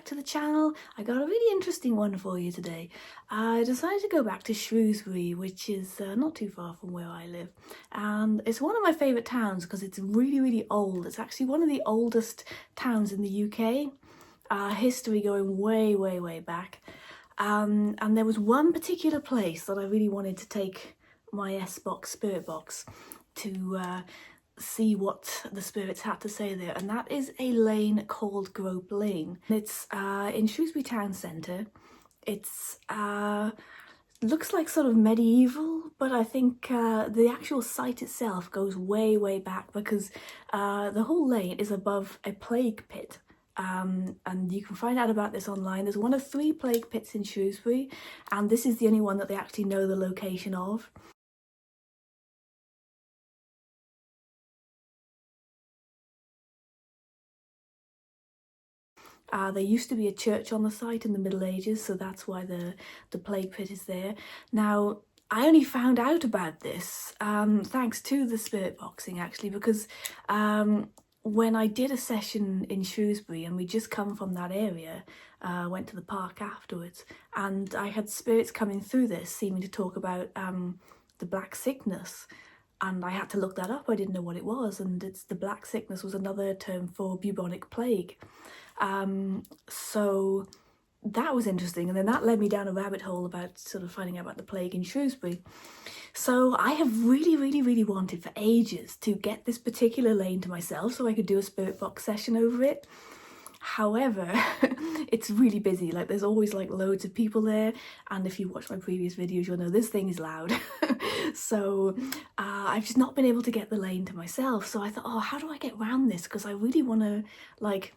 to the channel. I got a really interesting one for you today. I decided to go back to Shrewsbury, which is not too far from where I live, and it's one of my favourite towns because it's really old. It's actually one of the oldest towns in the UK, history going way back, and there was one particular place that I really wanted to take my SBox spirit box to see what the spirits had to say there, and that is a lane called Grope Lane. It's in Shrewsbury town centre. It's looks like sort of medieval, but I think the actual site itself goes way back because the whole lane is above a plague pit. And you can find out about this online. There's one of 3 plague pits in Shrewsbury, and this is the only one that they actually know the location of. There used to be a church on the site in the Middle Ages, so that's why the plague pit is there. Now, I only found out about this thanks to the spirit boxing, actually, because when I did a session in Shrewsbury and we just come from that area, went to the park afterwards, and I had spirits coming through this seeming to talk about the black sickness. And I had to look that up. I didn't know what it was, and it's the black sickness was another term for bubonic plague. So that was interesting, and then that led me down a rabbit hole about sort of finding out about the plague in Shrewsbury. So I have really wanted for ages to get this particular lane to myself so I could do a spirit box session over it. However, it's really busy. Like, there's always like loads of people there, and if you watch my previous videos you'll know this thing is loud. So I've just not been able to get the lane to myself. So I thought, oh, how do I get around this? Because I really want to like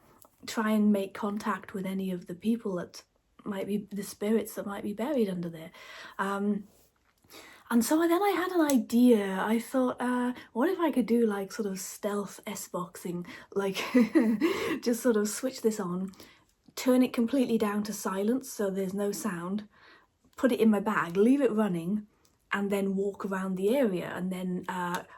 try and make contact with any of the people that might be the spirits that might be buried under there. And so then I had an idea. I thought, what if I could do like sort of stealth S-boxing, like just sort of switch this on, turn it completely down to silence so there's no sound, put it in my bag, leave it running, and then walk around the area, and then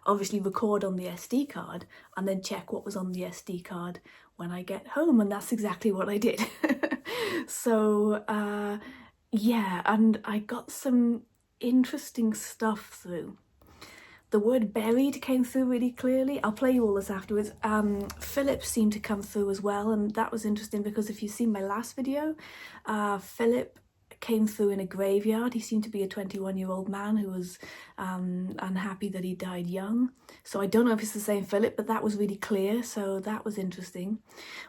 obviously record on the SD card, and then check what was on the SD card when I get home. And that's exactly what I did. So yeah, and I got some interesting stuff through. The word buried came through really clearly. I'll play you all this afterwards. Philip seemed to come through as well, and that was interesting because if you've seen my last video, Philip came through in a graveyard. He seemed to be a 21-year-old man who was unhappy that he died young. So I don't know if it's the same Philip, but that was really clear, so that was interesting.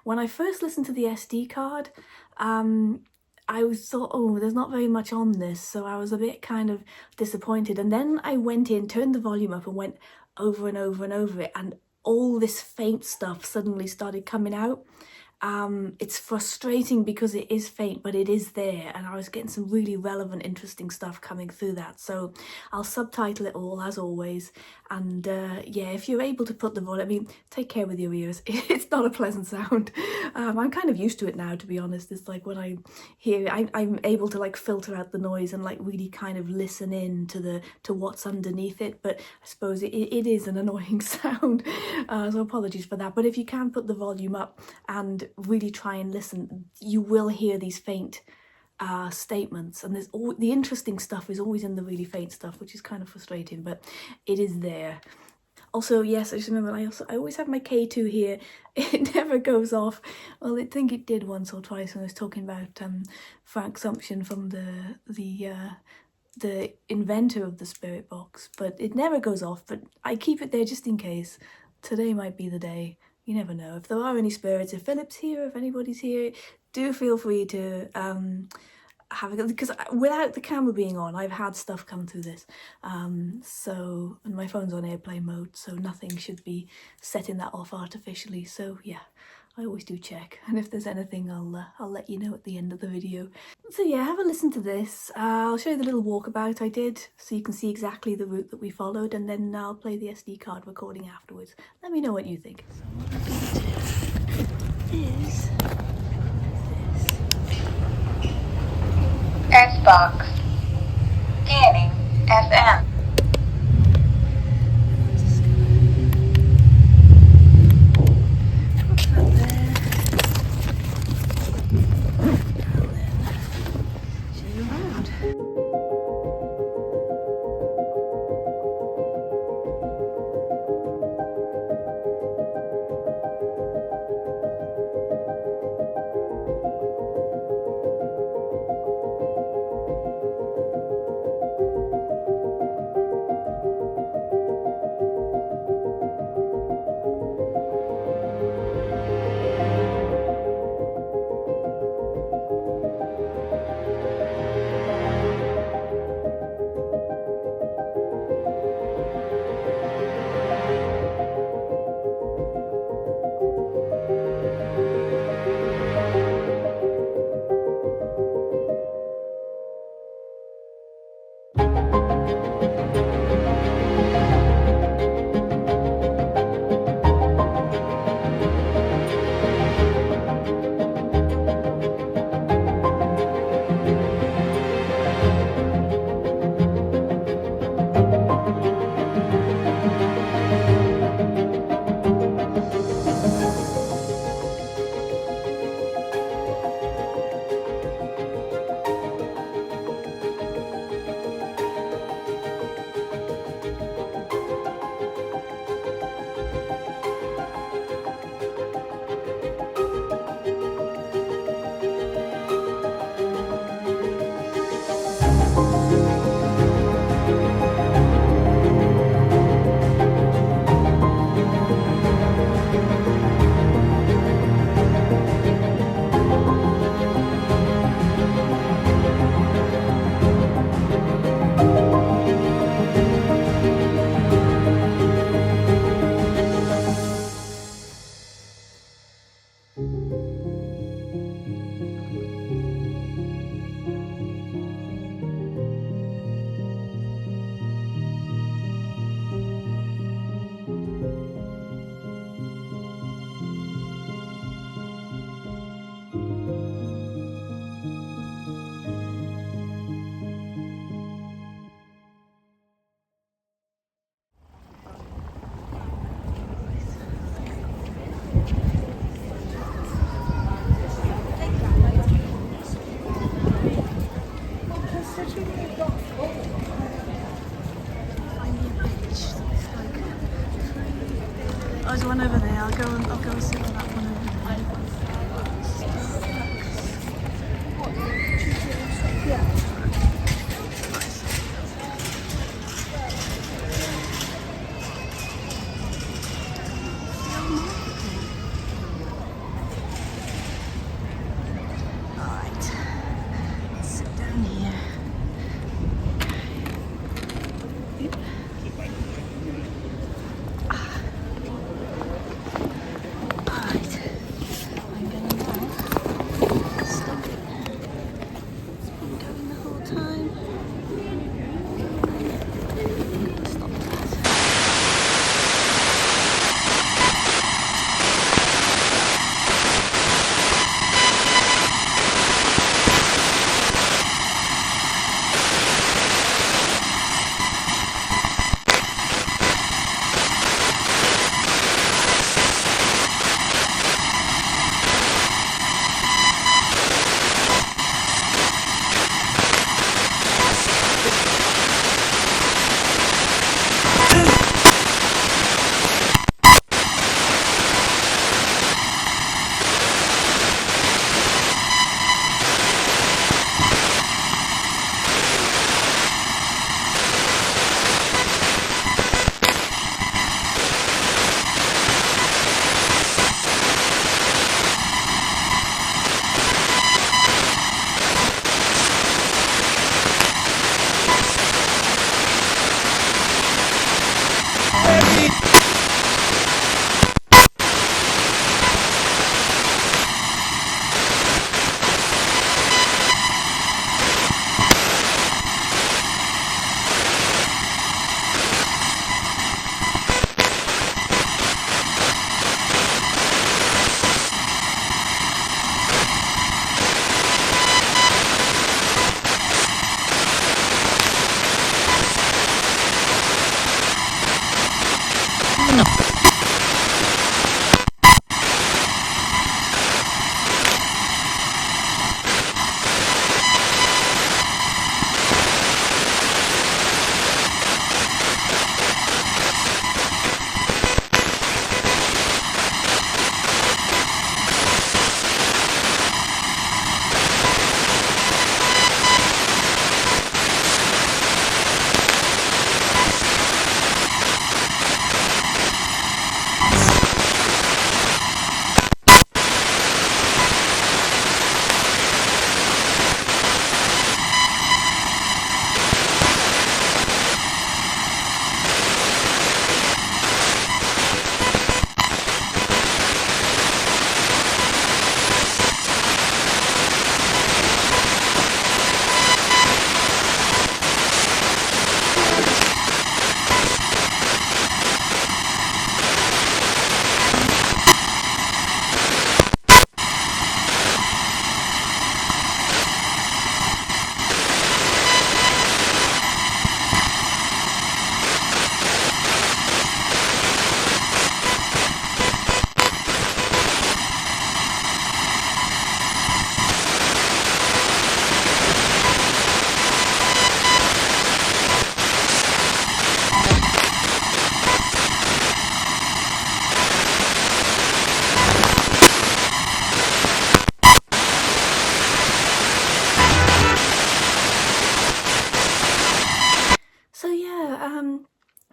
When I first listened to the SD card, I thought, oh, there's not very much on this, so I was a bit kind of disappointed. And then I went in, turned the volume up and went over and over it, and all this faint stuff suddenly started coming out. It's frustrating because it is faint, but it is there, and I was getting some really relevant, interesting stuff coming through that. So I'll subtitle it all as always, and yeah, if you're able to put the volume, I mean, take care with your ears. It's not a pleasant sound. I'm kind of used to it now, to be honest. It's like when I hear it, I'm able to like filter out the noise and like really kind of listen in to what's underneath it. But I suppose it is an annoying sound, so apologies for that. But if you can put the volume up and really try and listen, you will hear these faint statements, and there's all the interesting stuff is always in the really faint stuff, which is kind of frustrating, but it is there. Also, yes, I just remember I always have my K2 here. It never goes off. Well, I think it did once or twice when I was talking about Frank Sumption from the inventor of the spirit box, but it never goes off. But I keep it there just in case. Today might be the day. You never know. If there are any spirits, if Philip's here, if anybody's here, do feel free to have a go, because without the camera being on, I've had stuff come through this. So, and my phone's on airplane mode, so nothing should be setting that off artificially. So yeah, I always do check, and if there's anything, I'll let you know at the end of the video. So yeah, have a listen to this. I'll show you the little walkabout I did, so you can see exactly the route that we followed, and then I'll play the SD card recording afterwards. Let me know what you think. So what I'm going to do is SBox. Scanning FM. Put that there. one over there. I'll go and sit on that one over there. Yeah. Alright. Sit down here. Yep. Alright. I'm gonna now stop it. It's been going the whole time. Stop that.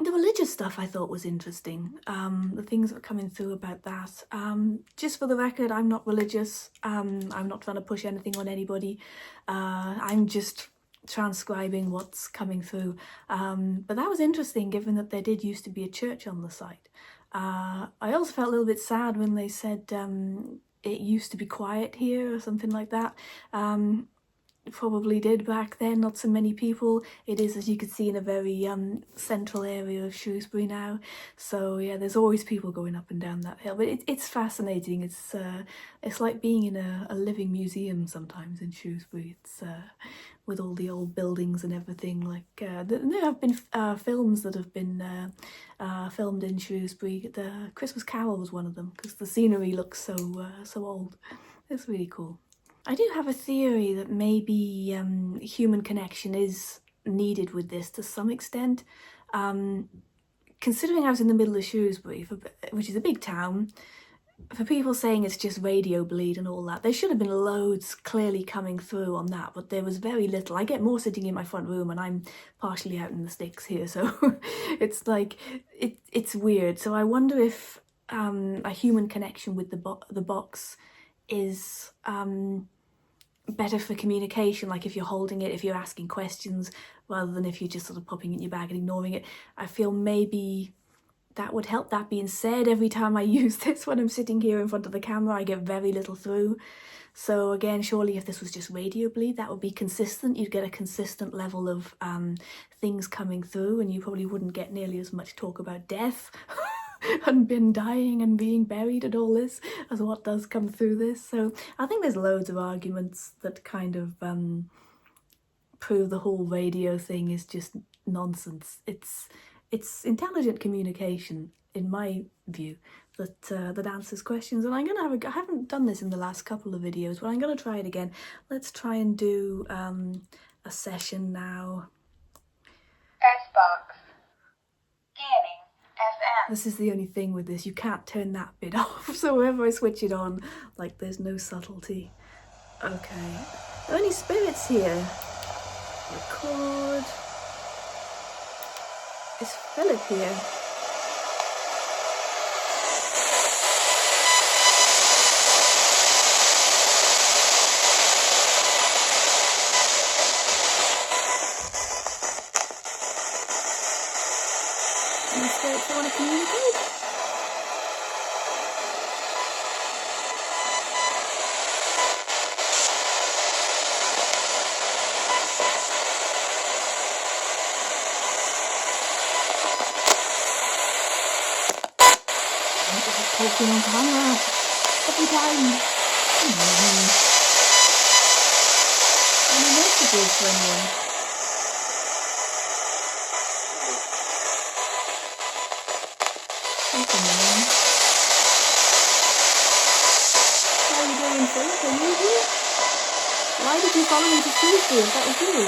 The religious stuff I thought was interesting. The things that were coming through about that. Just for the record, I'm not religious. I'm not trying to push anything on anybody. I'm just transcribing what's coming through. But that was interesting, given that there did used to be a church on the site. I also felt a little bit sad when they said it used to be quiet here or something like that. Probably did back then, not so many people. It is, as you can see, in a very central area of Shrewsbury now, so yeah, there's always people going up and down that hill. But it's fascinating. It's like being in a living museum sometimes in Shrewsbury. It's with all the old buildings and everything. Like there have been films that have been filmed in Shrewsbury. The Christmas Carol was one of them, because the scenery looks so old. It's really cool. I do have a theory that maybe human connection is needed with this to some extent, considering I was in the middle of Shrewsbury, which is a big town, for people saying it's just radio bleed and all that, there should have been loads clearly coming through on that, but there was very little. I get more sitting in my front room, and I'm partially out in the sticks here, so it's like, it's weird. So I wonder if a human connection with the box is better for communication, like if you're holding it, if you're asking questions, rather than if you're just sort of popping it in your bag and ignoring it. I feel maybe that would help. That being said, every time I use this when I'm sitting here in front of the camera, I get very little through. So again, surely if this was just radio bleed, that would be consistent. You'd get a consistent level of things coming through, and you probably wouldn't get nearly as much talk about death and been dying and being buried and all this as what does come through this. So I think there's loads of arguments that kind of prove the whole radio thing is just nonsense. It's intelligent communication, in my view, that answers questions. And I'm gonna have I haven't done this in the last couple of videos, but I'm gonna try it again. Let's try and do a session now. SBox. Scanning FM. This is the only thing with this, you can't turn that bit off, so whenever I switch it on, like, there's no subtlety. Okay. Are there any spirits here? Record. Is Philip here? Any spirits that want to communicate? Talking on camera every time. Any messages for anyone? That's annoying. How are you doing, Philip? Are you here? Why did you follow me to Shrewsbury if that was you?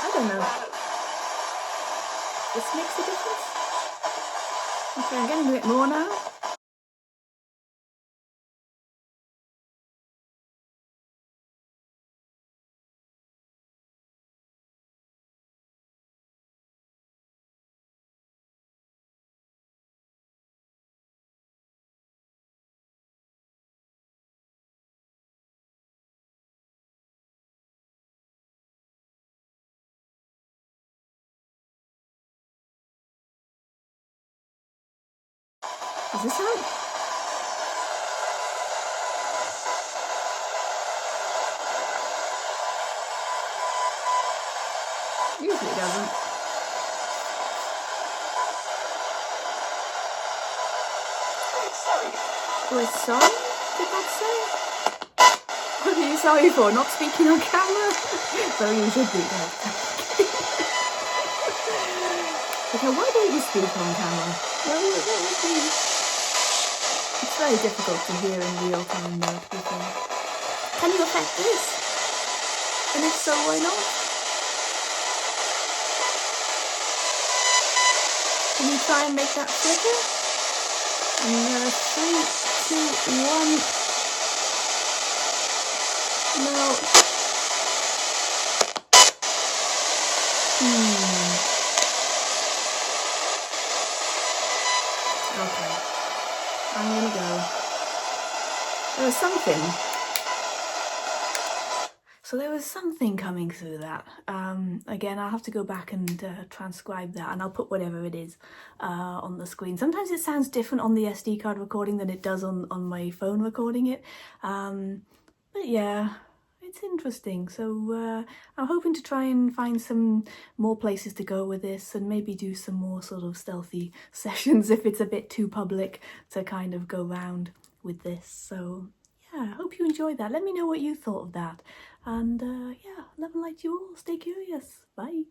I don't know. This makes a difference. Okay, I'm getting a bit more now. Is this out? Usually it doesn't. Oh, sorry? Did that say? What are you sorry for? Not speaking on camera? So you should be there. Okay, why don't you speak on camera? Well, that would be... It's very difficult to hear in real time though, to be fair. Can you affect this? And if so, why not? Can you try and make that flicker? And 3, 2, 1. No. Okay. I'm gonna go. There was something. So there was something coming through that. Again, I'll have to go back and transcribe that, and I'll put whatever it is on the screen. Sometimes it sounds different on the SD card recording than it does on my phone recording it. But yeah, it's interesting. So I'm hoping to try and find some more places to go with this, and maybe do some more sort of stealthy sessions if it's a bit too public to kind of go round with this. So yeah, I hope you enjoyed that. Let me know what you thought of that. And yeah, love and light to you all. Stay curious. Bye.